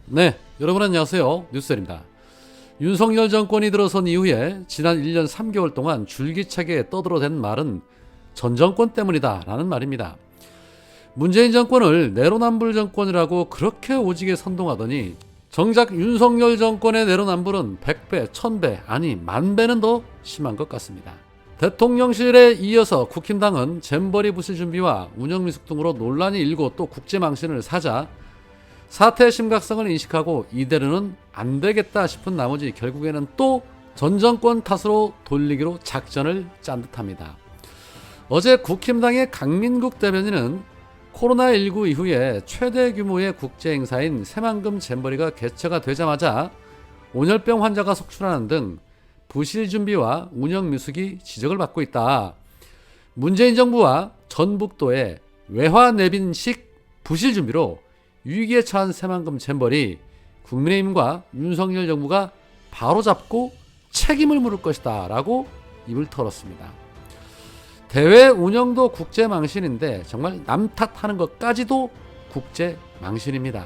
네, 여러분 안녕하세요. 뉴스입니다. 윤석열 정권이 들어선 이후에 지난 1년 3개월 동안 줄기차게 떠들어댄 말은 전 정권 때문이다 라는 말입니다. 문재인 정권을 내로남불 정권이라고 그렇게 오지게 선동하더니 정작 윤석열 정권의 내로남불은 100배, 1000배, 아니 만배는 더 심한 것 같습니다. 대통령실에 이어서 국힘당은 잼버리 부실 준비와 운영미숙 등으로 논란이 일고 또 국제망신을 사자 사태의 심각성을 인식하고 이대로는 안 되겠다 싶은 나머지 결국에는 또 전 정권 탓으로 돌리기로 작전을 짠 듯합니다. 어제 국힘당의 강민국 대변인은 코로나19 이후에 최대 규모의 국제행사인 새만금 잼버리가 개최가 되자마자 온열병 환자가 속출하는 등 부실 준비와 운영 미숙이 지적을 받고 있다. 문재인 정부와 전북도의 외화 내빈식 부실 준비로 위기에 처한 새만금 잼버리 국민의힘과 윤석열 정부가 바로잡고 책임을 물을 것이다 라고 입을 털었습니다. 대회 운영도 국제망신인데 정말 남 탓하는 것까지도 국제망신입니다.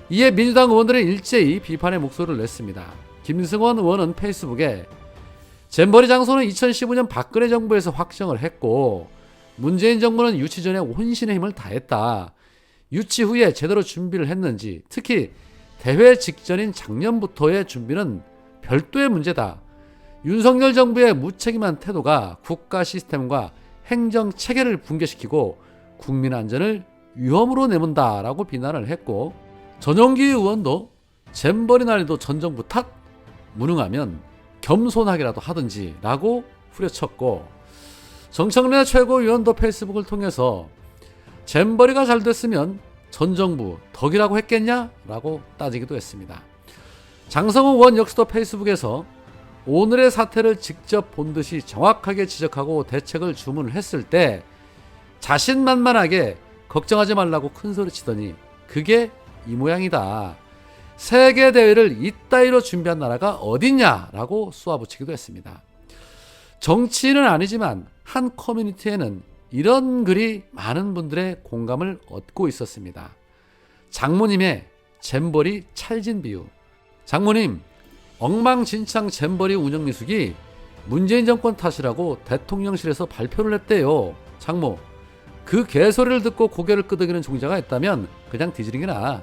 이에 민주당 의원들은 일제히 비판의 목소리를 냈습니다. 김승원 의원은 페이스북에 잼버리 장소는 2015년 박근혜 정부에서 확정을 했고 문재인 정부는 유치 전에 혼신의 힘을 다했다. 유치 후에 제대로 준비를 했는지 특히 대회 직전인 작년부터의 준비는 별도의 문제다. 윤석열 정부의 무책임한 태도가 국가 시스템과 행정 체계를 붕괴시키고 국민 안전을 위험으로 내몬다 라고 비난을 했고 전용기 의원도 잼버리 난리도 전 정부 탓? 무능하면 겸손하게라도 하든지 라고 후려쳤고 정청래 최고위원도 페이스북을 통해서 잼버리가 잘 됐으면 전 정부 덕이라고 했겠냐? 라고 따지기도 했습니다. 장성호 의원 역시도 페이스북에서 오늘의 사태를 직접 본 듯이 정확하게 지적하고 대책을 주문했을 때 자신만만하게 걱정하지 말라고 큰소리치더니 그게 이 모양이다. 세계대회를 이따위로 준비한 나라가 어딨냐라고 쏘아붙이기도 했습니다. 정치인은 아니지만 한 커뮤니티에는 이런 글이 많은 분들의 공감을 얻고 있었습니다. 장모님의 잼버리 찰진 비유. 장모님, 엉망진창 잼버리 운영미숙이 문재인 정권 탓이라고 대통령실에서 발표를 했대요. 장모, 그 개소리를 듣고 고개를 끄덕이는 종자가 있다면 그냥 뒤지는 게 나아.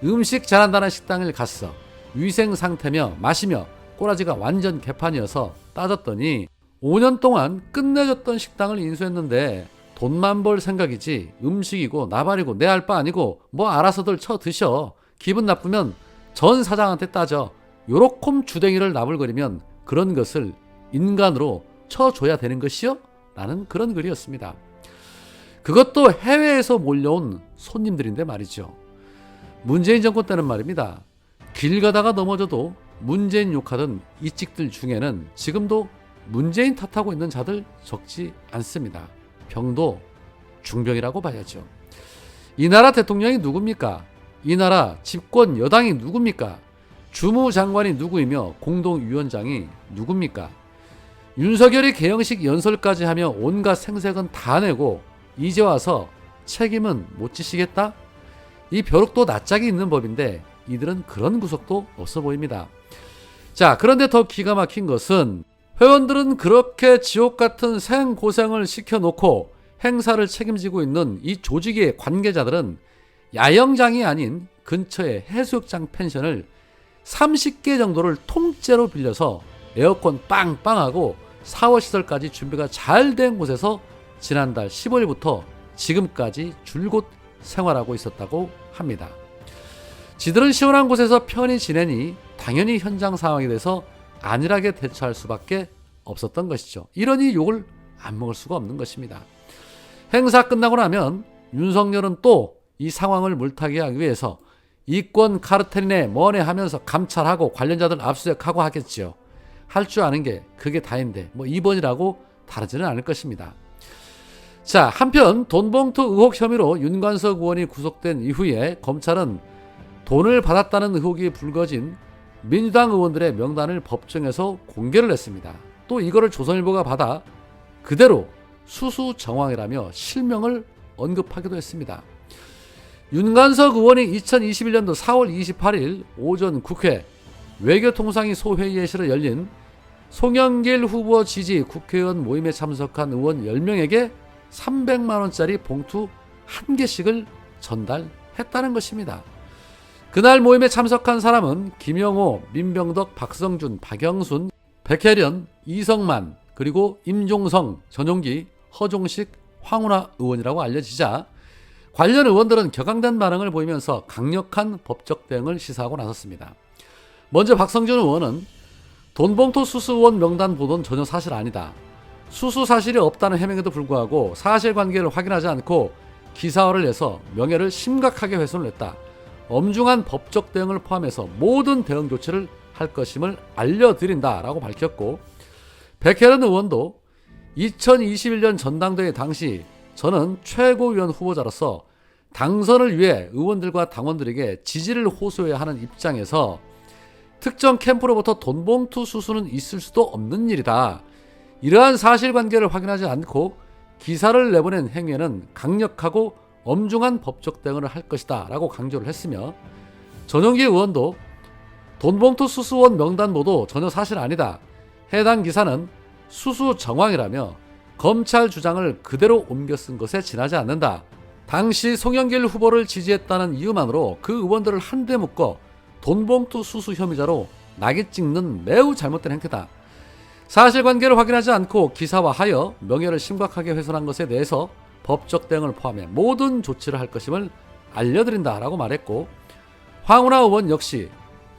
음식 잘한다는 식당을 갔어. 위생 상태며 마시며 꼬라지가 완전 개판이어서 따졌더니 5년 동안 끝내줬던 식당을 인수했는데 돈만 벌 생각이지 음식이고 나발이고 내 알 바 아니고 뭐 알아서들 쳐 드셔. 기분 나쁘면 전 사장한테 따져. 요렇콤 주댕이를 나불거리면 그런 것을 인간으로 쳐줘야 되는 것이요? 라는 그런 글이었습니다. 그것도 해외에서 몰려온 손님들인데 말이죠. 문재인 정권 때는 말입니다. 길 가다가 넘어져도 문재인 욕하던 이찍들 중에는 지금도 문재인 탓하고 있는 자들 적지 않습니다. 병도 중병이라고 봐야죠. 이 나라 대통령이 누굽니까? 이 나라 집권 여당이 누굽니까? 주무장관이 누구이며 공동위원장이 누굽니까? 윤석열이 개영식 연설까지 하며 온갖 생색은 다 내고 이제 와서 책임은 못 지시겠다? 이 벼룩도 낯짝이 있는 법인데 이들은 그런 구석도 없어 보입니다. 자, 그런데 더 기가 막힌 것은 회원들은 그렇게 지옥같은 생고생을 시켜놓고 행사를 책임지고 있는 이 조직의 관계자들은 야영장이 아닌 근처의 해수욕장 펜션을 30개 정도를 통째로 빌려서 에어컨 빵빵하고 샤워시설까지 준비가 잘 된 곳에서 지난달 15일부터 지금까지 줄곧 생활하고 있었다고 합니다. 지들은 시원한 곳에서 편히 지내니 당연히 현장 상황에 대해서 안일하게 대처할 수밖에 없었던 것이죠. 이러니 욕을 안 먹을 수가 없는 것입니다. 행사 끝나고 나면 윤석열은 또 이 상황을 물타기 하기 위해서 이권 카르텔이네 뭐네 하면서 감찰하고 관련자들 압수수색하고 하겠죠. 할 줄 아는 게 그게 다인데 뭐 이번이라고 다르지는 않을 것입니다. 자, 한편 돈봉투 의혹 혐의로 윤관석 의원이 구속된 이후에 검찰은 돈을 받았다는 의혹이 불거진 민주당 의원들의 명단을 법정에서 공개를 했습니다. 또 이거를 조선일보가 받아 그대로 수수정황이라며 실명을 언급하기도 했습니다. 윤관석 의원이 2021년도 4월 28일 오전 국회 외교통상위 소회의실에 열린 송영길 후보 지지 국회의원 모임에 참석한 의원 10명에게 300만원짜리 봉투 1개씩을 전달했다는 것입니다. 그날 모임에 참석한 사람은 김영호, 민병덕, 박성준, 박영순, 백혜련, 이성만, 그리고 임종성, 전용기, 허종식, 황운하 의원이라고 알려지자 관련 의원들은 격앙된 반응을 보이면서 강력한 법적 대응을 시사하고 나섰습니다. 먼저 박성준 의원은 돈봉투 수수 의원 명단 보도는 전혀 사실 아니다. 수수 사실이 없다는 해명에도 불구하고 사실관계를 확인하지 않고 기사화를 해서 명예를 심각하게 훼손을 했다. 엄중한 법적 대응을 포함해서 모든 대응 조치를 할 것임을 알려드린다라고 밝혔고, 백혜련 의원도 2021년 전당대회 당시 저는 최고위원 후보자로서 당선을 위해 의원들과 당원들에게 지지를 호소해야 하는 입장에서 특정 캠프로부터 돈봉투 수수는 있을 수도 없는 일이다. 이러한 사실관계를 확인하지 않고 기사를 내보낸 행위에는 강력하고 엄중한 법적 대응을 할 것이다 라고 강조를 했으며, 전용기 의원도 돈봉투 수수원 명단 보도 전혀 사실 아니다. 해당 기사는 수수 정황이라며 검찰 주장을 그대로 옮겨 쓴 것에 지나지 않는다. 당시 송영길 후보를 지지했다는 이유만으로 그 의원들을 한데 묶어 돈봉투 수수 혐의자로 낙인 찍는 매우 잘못된 행태다. 사실관계를 확인하지 않고 기사화하여 명예를 심각하게 훼손한 것에 대해서 법적 대응을 포함해 모든 조치를 할 것임을 알려드린다라고 말했고, 황운하 의원 역시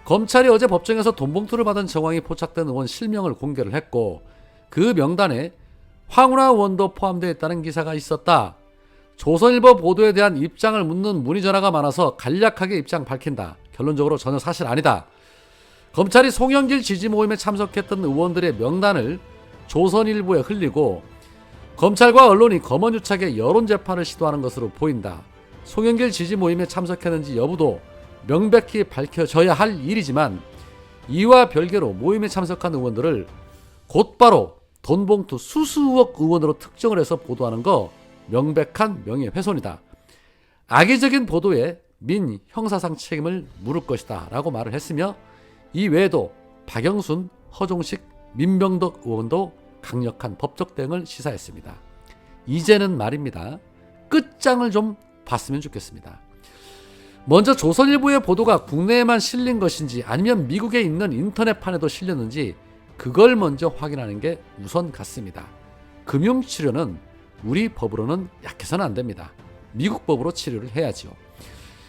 검찰이 어제 법정에서 돈봉투를 받은 정황이 포착된 의원 실명을 공개를 했고, 그 명단에 황운하 의원도 포함되어 있다는 기사가 있었다. 조선일보 보도에 대한 입장을 묻는 문의 전화가 많아서 간략하게 입장 밝힌다. 결론적으로 전혀 사실 아니다. 검찰이 송영길 지지 모임에 참석했던 의원들의 명단을 조선일보에 흘리고 검찰과 언론이 거머윟하게 여론재판을 시도하는 것으로 보인다. 송영길 지지 모임에 참석했는지 여부도 명백히 밝혀져야 할 일이지만 이와 별개로 모임에 참석한 의원들을 곧바로 돈봉투 수수 의혹 의원으로 특정을 해서 보도하는 거 명백한 명예훼손이다. 악의적인 보도에 민 형사상 책임을 물을 것이다 라고 말을 했으며, 이 외에도 박영순, 허종식, 민병덕 의원도 강력한 법적 대응을 시사했습니다. 이제는 말입니다. 끝장을 좀 봤으면 좋겠습니다. 먼저 조선일보의 보도가 국내에만 실린 것인지 아니면 미국에 있는 인터넷판에도 실렸는지 그걸 먼저 확인하는 게 우선 같습니다. 금융치료는 우리 법으로는 약해서는 안 됩니다. 미국 법으로 치료를 해야죠.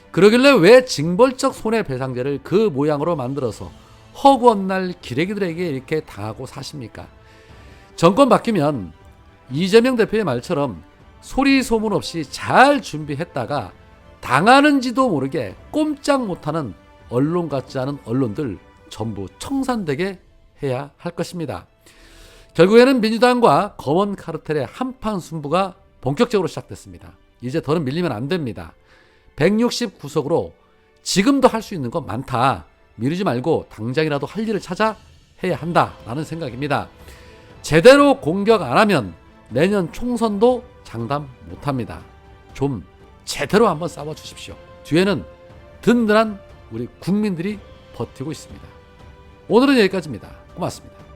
그러길래 왜 징벌적 손해배상제를 그 모양으로 만들어서 허구한 날 기레기들에게 이렇게 당하고 사십니까? 정권 바뀌면 이재명 대표의 말처럼 소리 소문 없이 잘 준비했다가 당하는지도 모르게 꼼짝 못하는 언론 같지 않은 언론들 전부 청산되게 해야 할 것입니다. 결국에는 민주당과 검언 카르텔의 한판 승부가 본격적으로 시작됐습니다. 이제 더는 밀리면 안 됩니다. 169석으로 지금도 할 수 있는 건 많다. 미루지 말고 당장이라도 할 일을 찾아 해야 한다라는 생각입니다. 제대로 공격 안 하면 내년 총선도 장담 못합니다. 좀 제대로 한번 싸워주십시오. 뒤에는 든든한 우리 국민들이 버티고 있습니다. 오늘은 여기까지입니다. 고맙습니다.